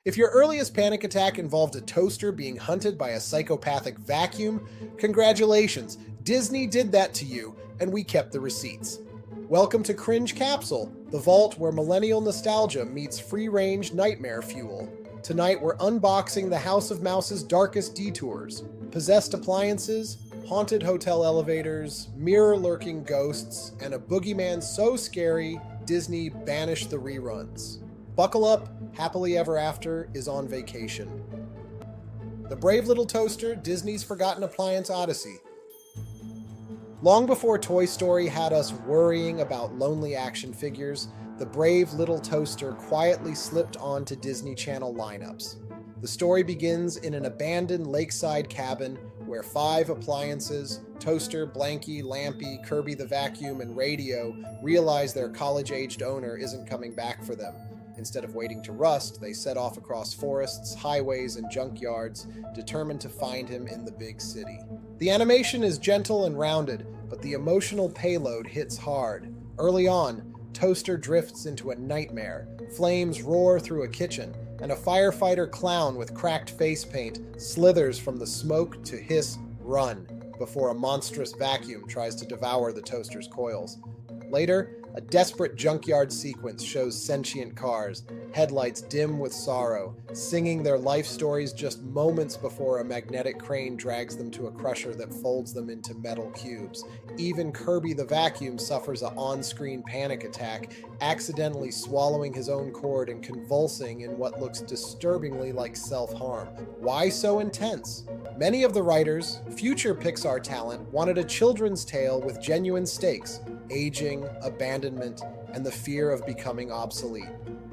If your earliest panic attack involved a toaster being hunted by a psychopathic vacuum, congratulations, Disney did that to you, and we kept the receipts. Welcome to Cringe Capsule, the vault where millennial nostalgia meets free-range nightmare fuel. Tonight we're unboxing the House of Mouse's darkest detours, possessed appliances, haunted hotel elevators, mirror-lurking ghosts, and a boogeyman so scary, Disney banished the reruns. Buckle up, Happily Ever After is on vacation. The Brave Little Toaster, Disney's Forgotten Appliance Odyssey. Long before Toy Story had us worrying about lonely action figures, the Brave Little Toaster quietly slipped onto Disney Channel lineups. The story begins in an abandoned lakeside cabin where 5 appliances, Toaster, Blanky, Lampy, Kirby the Vacuum, and Radio, realize their college-aged owner isn't coming back for them. Instead of waiting to rust, they set off across forests, highways, and junkyards, determined to find him in the big city. The animation is gentle and rounded, but the emotional payload hits hard. Early on, Toaster drifts into a nightmare, flames roar through a kitchen, and a firefighter clown with cracked face paint slithers from the smoke to hiss, "Run," before a monstrous vacuum tries to devour the Toaster's coils. Later, a desperate junkyard sequence shows sentient cars, headlights dim with sorrow, singing their life stories just moments before a magnetic crane drags them to a crusher that folds them into metal cubes. Even Kirby the Vacuum suffers an on-screen panic attack, accidentally swallowing his own cord and convulsing in what looks disturbingly like self-harm. Why so intense? Many of the writers, future Pixar talent, wanted a children's tale with genuine stakes: aging, abandonment, and the fear of becoming obsolete.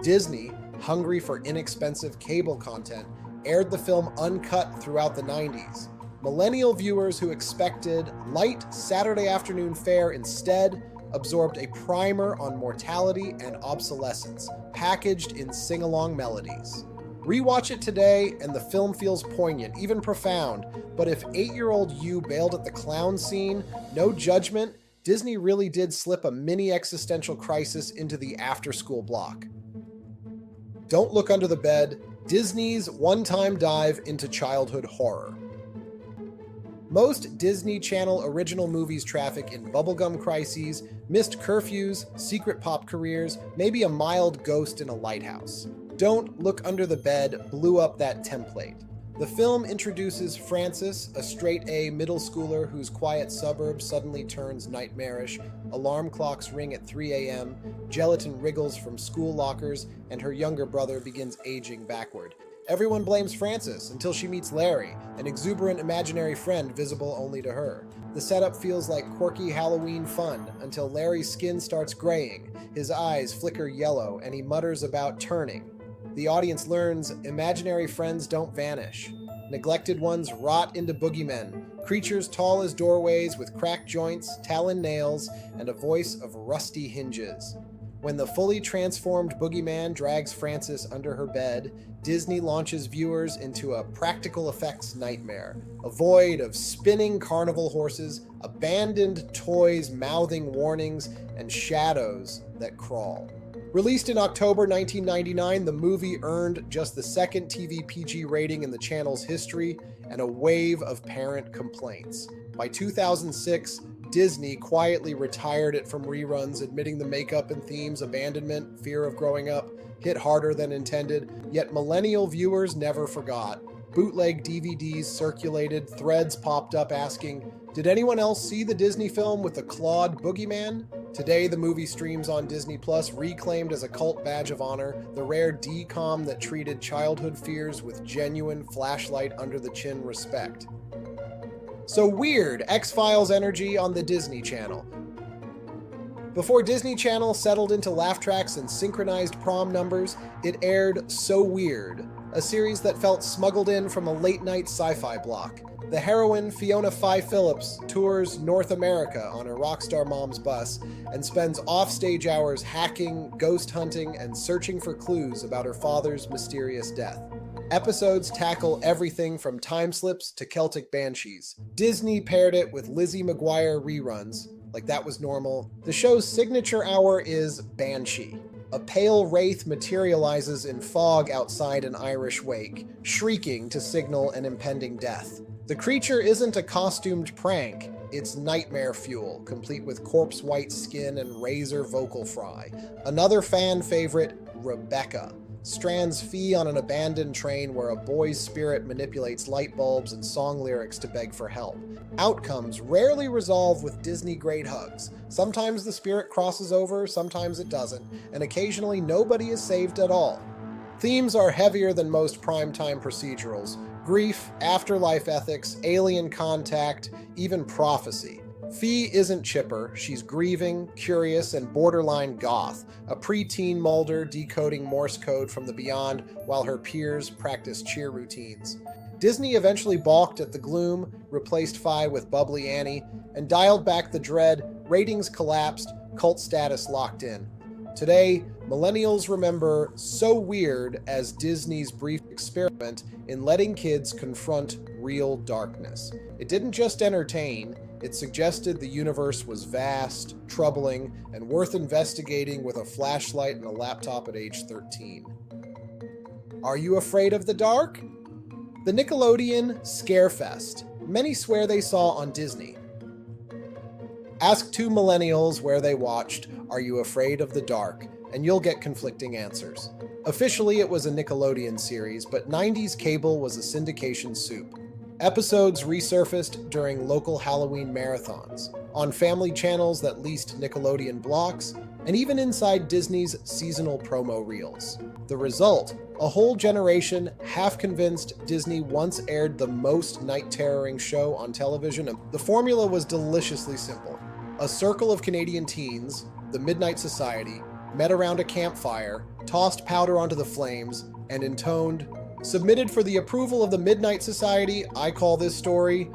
Disney, hungry for inexpensive cable content, aired the film uncut throughout the 90s. Millennial viewers who expected light Saturday afternoon fare instead absorbed a primer on mortality and obsolescence, packaged in sing-along melodies. Rewatch it today, and the film feels poignant, even profound, but if 8-year-old you bailed at the clown scene, no judgment, Disney really did slip a mini existential crisis into the after-school block. Don't look under the bed, Disney's one-time dive into childhood horror. Most Disney Channel original movies traffic in bubblegum crises, missed curfews, secret pop careers, maybe a mild ghost in a lighthouse. Don't Look Under the Bed blew up that template. The film introduces Francis, a straight-A middle schooler whose quiet suburb suddenly turns nightmarish, alarm clocks ring at 3 a.m., gelatin wriggles from school lockers, and her younger brother begins aging backward. Everyone blames Francis until she meets Larry, an exuberant imaginary friend visible only to her. The setup feels like quirky Halloween fun until Larry's skin starts graying, his eyes flicker yellow, and he mutters about turning. The audience learns imaginary friends don't vanish. Neglected ones rot into boogeymen, creatures tall as doorways with cracked joints, talon nails, and a voice of rusty hinges. When the fully transformed boogeyman drags Frances under her bed, Disney launches viewers into a practical effects nightmare, a void of spinning carnival horses, abandoned toys mouthing warnings, and shadows that crawl. Released in October 1999, the movie earned just the second TV PG rating in the channel's history and a wave of parent complaints. By 2006, Disney quietly retired it from reruns, admitting the makeup and themes, abandonment, fear of growing up, hit harder than intended, yet millennial viewers never forgot. Bootleg DVDs circulated, threads popped up asking, "Did anyone else see the Disney film with the clawed boogeyman?" Today, the movie streams on Disney Plus, reclaimed as a cult badge of honor, the rare DCOM that treated childhood fears with genuine flashlight under the chin respect. So weird, X-Files energy on the Disney Channel. Before Disney Channel settled into laugh tracks and synchronized prom numbers, it aired So Weird, a series that felt smuggled in from a late-night sci-fi block. The heroine, Fiona Fye Phillips, tours North America on her rockstar mom's bus and spends offstage hours hacking, ghost hunting, and searching for clues about her father's mysterious death. Episodes tackle everything from time slips to Celtic banshees. Disney paired it with Lizzie McGuire reruns, like that was normal. The show's signature hour is Banshee, A pale wraith materializes in fog outside an Irish wake, shrieking to signal an impending death. The creature isn't a costumed prank, it's nightmare fuel, complete with corpse-white skin and razor vocal fry. Another fan favorite, Rebecca, strands Fee on an abandoned train where a boy's spirit manipulates light bulbs and song lyrics to beg for help. Outcomes rarely resolve with Disney-grade hugs. Sometimes the spirit crosses over, sometimes it doesn't, and occasionally nobody is saved at all. Themes are heavier than most primetime procedurals. Grief, afterlife ethics, alien contact, even prophecy. Fee isn't chipper, she's grieving, curious, and borderline goth, a preteen Mulder decoding Morse code from the beyond while her peers practice cheer routines. Disney eventually balked at the gloom, replaced Fi with Bubbly Annie, and dialed back the dread, ratings collapsed, cult status locked in. Today, millennials remember So Weird as Disney's brief experiment in letting kids confront real darkness. It didn't just entertain, it suggested the universe was vast, troubling, and worth investigating with a flashlight and a laptop at age 13. Are you afraid of the dark? The Nickelodeon Scarefest. Many swear they saw on Disney. Ask two millennials where they watched Are You Afraid of the Dark? And you'll get conflicting answers. Officially, it was a Nickelodeon series, but 90s cable was a syndication soup. Episodes resurfaced during local Halloween marathons, on family channels that leased Nickelodeon blocks, and even inside Disney's seasonal promo reels. The result, a whole generation half convinced Disney once aired the most night-terroring show on television. The formula was deliciously simple. A circle of Canadian teens, the Midnight Society, met around a campfire, tossed powder onto the flames, and intoned, "Submitted for the approval of the Midnight Society, I call this story."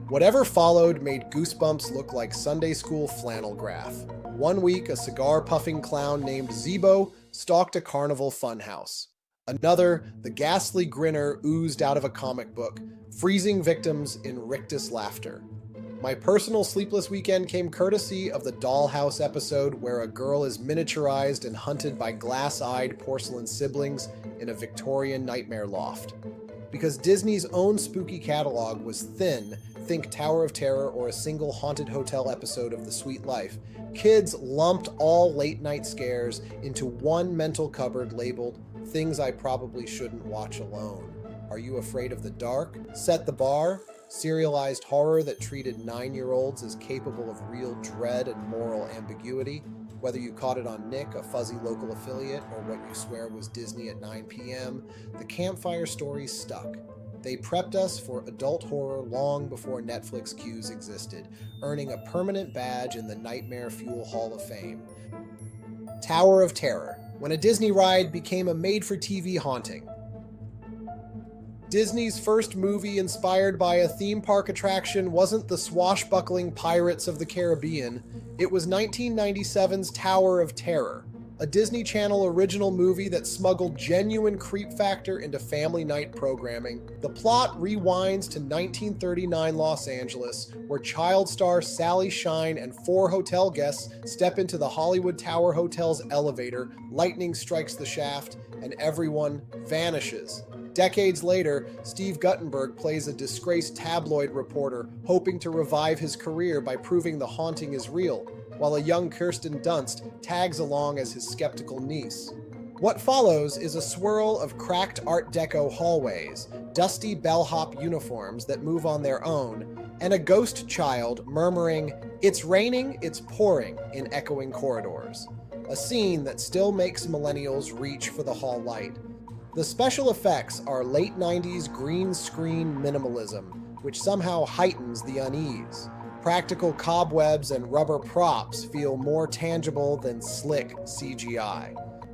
Whatever followed made Goosebumps look like Sunday school flannel graph. One week, a cigar-puffing clown named Zebo stalked a carnival funhouse. Another, the ghastly grinner oozed out of a comic book, freezing victims in rictus laughter. My personal sleepless weekend came courtesy of the Dollhouse episode where a girl is miniaturized and hunted by glass-eyed porcelain siblings in a Victorian nightmare loft. Because Disney's own spooky catalog was thin, think Tower of Terror or a single haunted hotel episode of The Sweet Life, kids lumped all late-night scares into one mental cupboard labeled Things I Probably Shouldn't Watch Alone. Are You Afraid of the Dark? Set the Bar? Serialized horror that treated 9-year-olds as capable of real dread and moral ambiguity. Whether you caught it on Nick, a fuzzy local affiliate, or what you swear was Disney at 9 p.m., the campfire stories stuck. They prepped us for adult horror long before Netflix queues existed, earning a permanent badge in the Nightmare Fuel Hall of Fame. Tower of Terror, when a Disney ride became a made-for-TV haunting. Disney's first movie inspired by a theme park attraction wasn't the swashbuckling Pirates of the Caribbean, it was 1997's Tower of Terror, a Disney Channel original movie that smuggled genuine creep factor into family night programming. The plot rewinds to 1939 Los Angeles, where child star Sally Shine and 4 hotel guests step into the Hollywood Tower Hotel's elevator, lightning strikes the shaft, and everyone vanishes. Decades later, Steve Guttenberg plays a disgraced tabloid reporter hoping to revive his career by proving the haunting is real, while a young Kirsten Dunst tags along as his skeptical niece. What follows is a swirl of cracked Art Deco hallways, dusty bellhop uniforms that move on their own, and a ghost child murmuring, "It's raining, it's pouring," in echoing corridors. A scene that still makes millennials reach for the hall light. The special effects are late 90s green screen minimalism, which somehow heightens the unease. Practical cobwebs and rubber props feel more tangible than slick CGI.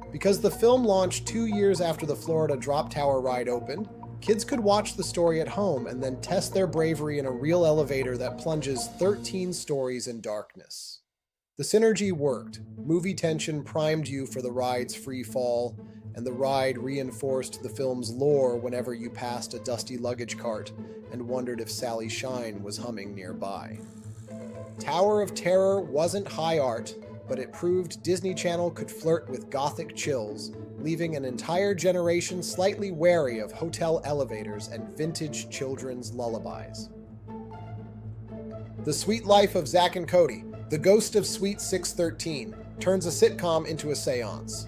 Because the film launched 2 years after the Florida Drop Tower ride opened, kids could watch the story at home and then test their bravery in a real elevator that plunges 13 stories in darkness. The synergy worked. Movie tension primed you for the ride's free fall, and the ride reinforced the film's lore whenever you passed a dusty luggage cart and wondered if Sally Shine was humming nearby. Tower of Terror wasn't high art, but it proved Disney Channel could flirt with gothic chills, leaving an entire generation slightly wary of hotel elevators and vintage children's lullabies. The Sweet Life of Zack and Cody, the ghost of Suite 613, turns a sitcom into a seance.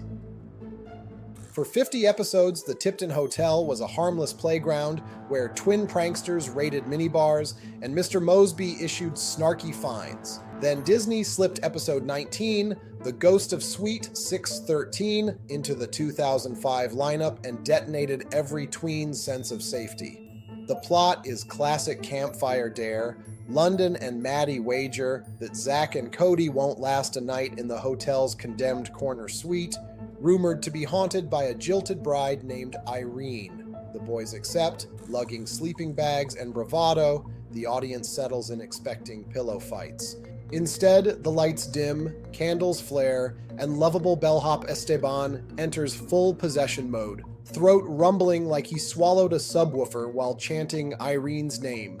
For 50 episodes, the Tipton Hotel was a harmless playground where twin pranksters raided minibars and Mr. Mosby issued snarky fines. Then Disney slipped episode 19, The Ghost of Suite 613, into the 2005 lineup and detonated every tween's sense of safety. The plot is classic campfire dare. London and Maddie wager that Zack and Cody won't last a night in the hotel's condemned corner suite, rumored to be haunted by a jilted bride named Irene. The boys accept, lugging sleeping bags and bravado. The audience settles in expecting pillow fights. Instead, the lights dim, candles flare, and lovable bellhop Esteban enters full possession mode, throat rumbling like he swallowed a subwoofer while chanting Irene's name.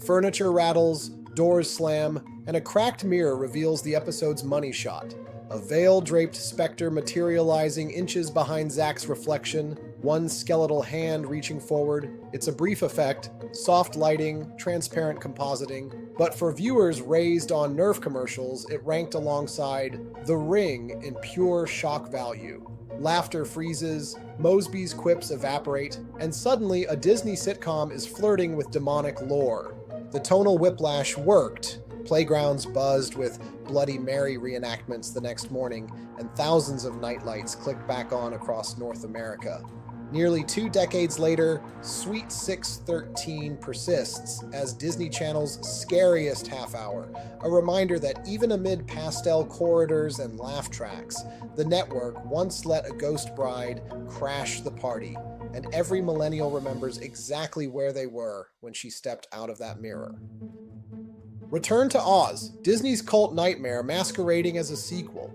Furniture rattles, doors slam, and a cracked mirror reveals the episode's money shot. A veil-draped specter materializing inches behind Zack's reflection, one skeletal hand reaching forward. It's a brief effect, soft lighting, transparent compositing, but for viewers raised on Nerf commercials, it ranked alongside The Ring in pure shock value. Laughter freezes, Mosby's quips evaporate, and suddenly a Disney sitcom is flirting with demonic lore. The tonal whiplash worked. Playgrounds buzzed with Bloody Mary reenactments the next morning, and thousands of nightlights clicked back on across North America. Nearly 2 decades later, Suite 613 persists as Disney Channel's scariest half hour, a reminder that even amid pastel corridors and laugh tracks, the network once let a ghost bride crash the party, and every millennial remembers exactly where they were when she stepped out of that mirror. Return to Oz, Disney's cult nightmare masquerading as a sequel.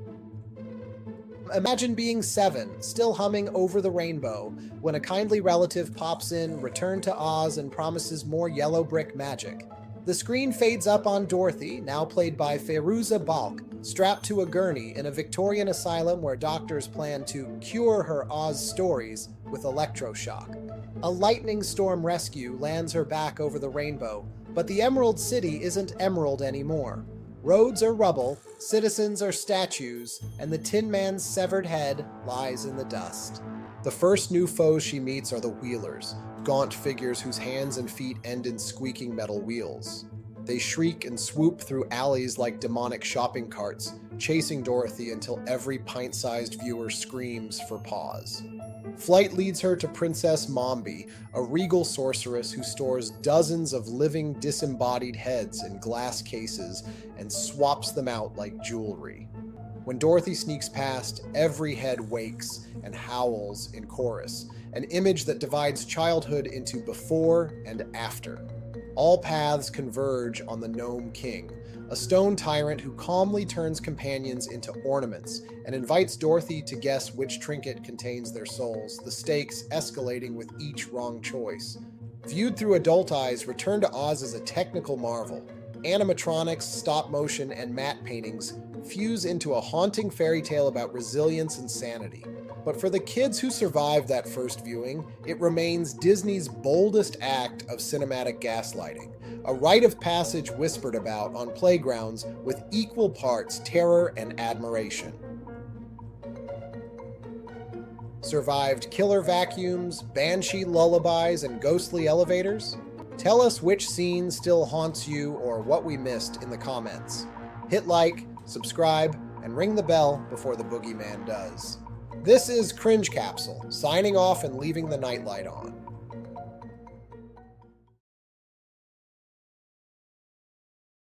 Imagine being 7, still humming Over the Rainbow, when a kindly relative pops in Return to Oz and promises more yellow brick magic. The screen fades up on Dorothy, now played by Fairuza Balk, strapped to a gurney in a Victorian asylum where doctors plan to cure her Oz stories with electroshock. A lightning storm rescue lands her back over the rainbow, but the Emerald City isn't emerald anymore. Roads are rubble, citizens are statues, and the Tin Man's severed head lies in the dust. The first new foes she meets are the Wheelers, gaunt figures whose hands and feet end in squeaking metal wheels. They shriek and swoop through alleys like demonic shopping carts, chasing Dorothy until every pint-sized viewer screams for pause. Flight leads her to Princess Mombi, a regal sorceress who stores dozens of living disembodied heads in glass cases and swaps them out like jewelry. When Dorothy sneaks past, every head wakes and howls in chorus, an image that divides childhood into before and after. All paths converge on the Gnome King, a stone tyrant who calmly turns companions into ornaments and invites Dorothy to guess which trinket contains their souls, the stakes escalating with each wrong choice. Viewed through adult eyes, Return to Oz is a technical marvel. Animatronics, stop motion, and matte paintings fuse into a haunting fairy tale about resilience and sanity. But for the kids who survived that first viewing, it remains Disney's boldest act of cinematic gaslighting, a rite of passage whispered about on playgrounds with equal parts terror and admiration. Survived killer vacuums, banshee lullabies, and ghostly elevators? Tell us which scene still haunts you or what we missed in the comments. Hit like, subscribe, and ring the bell before the boogeyman does. This is Cringe Capsule, signing off and leaving the nightlight on.